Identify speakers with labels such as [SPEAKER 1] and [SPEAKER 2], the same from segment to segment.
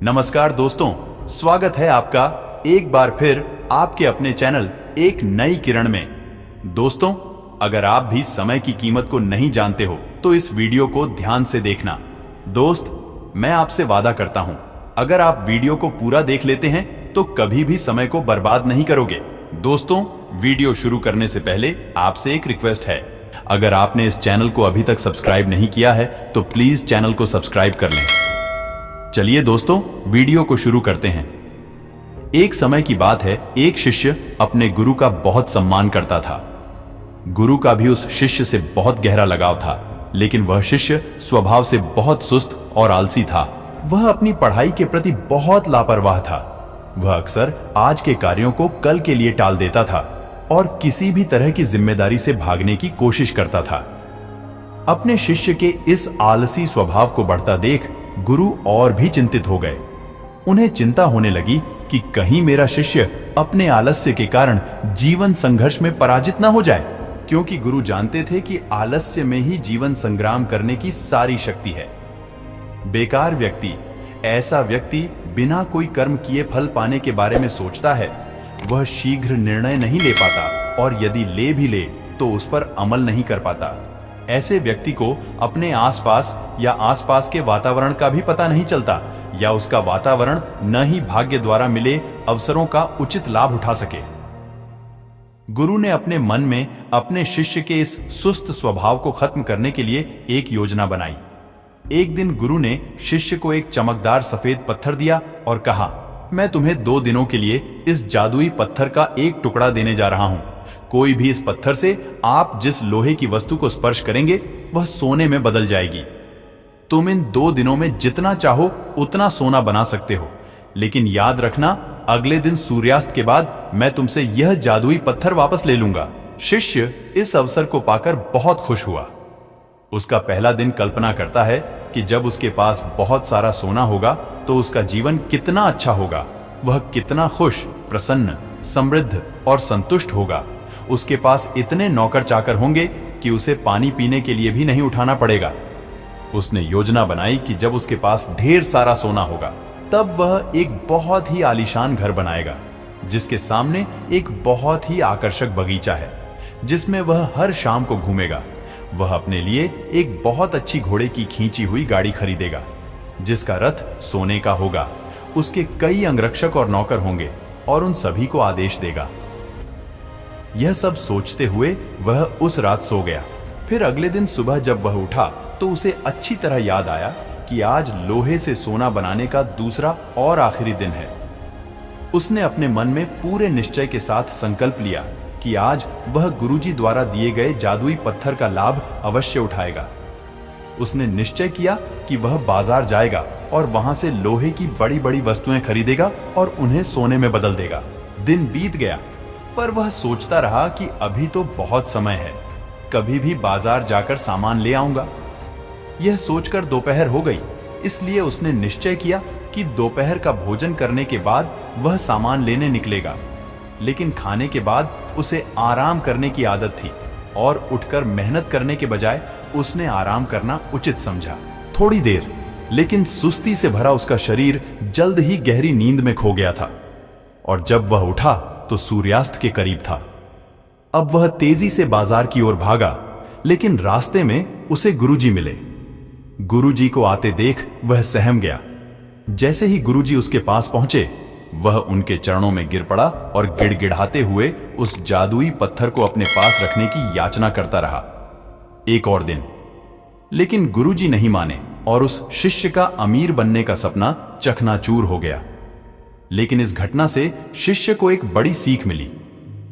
[SPEAKER 1] नमस्कार दोस्तों, स्वागत है आपका एक बार फिर आपके अपने चैनल एक नई किरण में। दोस्तों, अगर आप भी समय की कीमत को नहीं जानते हो तो इस वीडियो को ध्यान से देखना। दोस्त, मैं आपसे वादा करता हूं, अगर आप वीडियो को पूरा देख लेते हैं तो कभी भी समय को बर्बाद नहीं करोगे। दोस्तों, वीडियो शुरू करने से पहले आपसे एक रिक्वेस्ट है, अगर आपने इस चैनल को अभी तक सब्सक्राइब नहीं किया है तो प्लीज चैनल को सब्सक्राइब कर लें। चलिए दोस्तों, वीडियो को शुरू करते हैं। एक समय की बात है, एक शिष्य अपने गुरु का बहुत सम्मान करता था। गुरु का भी उस शिष्य से बहुत गहरा लगाव था, लेकिन वह शिष्य स्वभाव से बहुत सुस्त और आलसी था। वह अपनी पढ़ाई के प्रति बहुत लापरवाह था। वह अक्सर आज के कार्यों को कल के लिए टाल देता था और किसी भी तरह की जिम्मेदारी से भागने की कोशिश करता था। अपने शिष्य के इस आलसी स्वभाव को बढ़ता देख गुरु और भी चिंतित हो गए। उन्हें चिंता होने लगी कि कहीं मेरा शिष्य अपने आलस्य के कारण जीवन संघर्ष में पराजित ना हो जाए, क्योंकि गुरु जानते थे कि आलस्य में ही जीवन संग्राम करने की सारी शक्ति है। बेकार व्यक्ति, ऐसा व्यक्ति बिना कोई कर्म किए फल पाने के बारे में सोचता है। वह शीघ्र निर्णय नहीं ले पाता और यदि ले भी ले तो उस पर अमल नहीं कर पाता। ऐसे व्यक्ति को अपने आसपास या आसपास के वातावरण का भी पता नहीं चलता, या उसका वातावरण न ही भाग्य द्वारा मिले अवसरों का उचित लाभ उठा सके। गुरु ने अपने मन में अपने शिष्य के इस सुस्त स्वभाव को खत्म करने के लिए एक योजना बनाई। एक दिन गुरु ने शिष्य को एक चमकदार सफेद पत्थर दिया और कहा, मैं तुम्हें 2 दिनों के लिए इस जादुई पत्थर का एक टुकड़ा देने जा रहा हूं। कोई भी इस पत्थर से आप जिस लोहे की वस्तु को स्पर्श करेंगे वह सोने में बदल जाएगी। तुम इन 2 दिनों में जितना चाहो उतना सोना बना सकते हो, लेकिन याद रखना, अगले दिन सूर्यास्त के बाद मैं तुमसे यह जादुई पत्थर वापस ले लूंगा। शिष्य इस अवसर को पाकर बहुत खुश हुआ। उसका पहला दिन कल्पना करता है कि जब उसके पास बहुत सारा सोना होगा तो उसका जीवन कितना अच्छा होगा। वह कितना खुश, प्रसन्न, समृद्ध और संतुष्ट होगा। उसके पास इतने नौकर चाकर होंगे कि उसे पानी पीने के लिए भी नहीं उठाना पड़ेगा। उसने योजना बनाई कि जब उसके पास ढेर सारा सोना होगा तब वह एक बहुत ही आलीशान घर बनाएगा, जिसके सामने एक बहुत ही आकर्षक बगीचा है, जिसमें वह हर शाम को घूमेगा। वह अपने लिए एक बहुत अच्छी घोड़े की खींची हुई गाड़ी खरीदेगा, जिसका रथ सोने का होगा। उसके कई अंगरक्षक और नौकर होंगे और उन सभी को आदेश देगा। यह सब सोचते हुए वह उस रात सो गया। फिर अगले दिन सुबह जब वह उठा तो उसे अच्छी तरह याद आया कि आज लोहे से सोना बनाने का दूसरा और आखिरी दिन है। उसने अपने मन में पूरे निश्चय के साथ संकल्प लिया कि आज वह गुरुजी द्वारा दिए गए जादुई पत्थर का लाभ अवश्य उठाएगा। उसने निश्चय किया कि वह बाजार जाएगा और वहां से लोहे की बड़ी बड़ी वस्तुएं खरीदेगा और उन्हें सोने में बदल देगा। दिन बीत गया, पर वह सोचता रहा कि अभी तो बहुत समय है, कभी भी बाजार जाकर सामान ले आऊंगा। यह सोचकर दोपहर हो गई, इसलिए उसने निश्चय किया कि दोपहर का भोजन करने के बाद वह सामान लेने निकलेगा। लेकिन खाने के बाद उसे आराम करने की आदत थी और उठकर मेहनत करने के बजाय उसने आराम करना उचित समझा। थोड़ी देर, लेकिन सुस्ती से भरा उसका शरीर जल्द ही गहरी नींद में खो गया था और जब वह उठा तो सूर्यास्त के करीब था। अब वह तेजी से बाजार की ओर भागा, लेकिन रास्ते में उसे गुरुजी मिले। गुरुजी को आते देख वह सहम गया। जैसे ही गुरुजी उसके पास पहुंचे, वह उनके चरणों में गिर पड़ा और गिड़गिड़ाते हुए उस जादुई पत्थर को अपने पास रखने की याचना करता रहा। एक और दिन, लेकिन गुरुजी नहीं माने और उस शिष्य का अमीर बनने का सपना चकनाचूर हो गया। लेकिन इस घटना से शिष्य को एक बड़ी सीख मिली।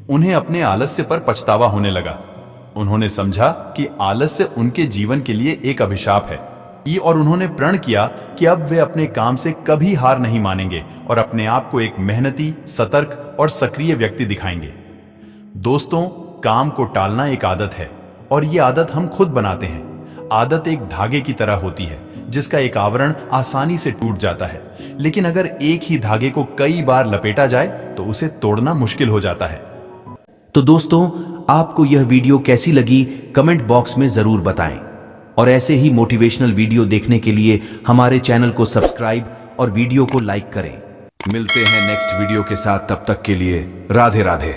[SPEAKER 1] उन्हें अपने आलस्य पर पछतावा होने लगा। उन्होंने समझा कि आलस्य उनके जीवन के लिए एक अभिशाप है और उन्होंने प्रण किया कि अब वे अपने काम से कभी हार नहीं मानेंगे और अपने आप को एक मेहनती, सतर्क और सक्रिय व्यक्ति दिखाएंगे। दोस्तों, काम को टालना एक आदत है और ये आदत हम खुद बनाते हैं। आदत एक धागे की तरह होती है जिसका एक आवरण आसानी से टूट जाता है, लेकिन अगर एक ही धागे को कई बार लपेटा जाए तो उसे तोड़ना मुश्किल हो जाता है।
[SPEAKER 2] तो दोस्तों, आपको यह वीडियो कैसी लगी कमेंट बॉक्स में जरूर बताएं और ऐसे ही मोटिवेशनल वीडियो देखने के लिए हमारे चैनल को सब्सक्राइब और वीडियो को लाइक करें।
[SPEAKER 3] मिलते हैं नेक्स्ट वीडियो के साथ, तब तक के लिए राधे राधे।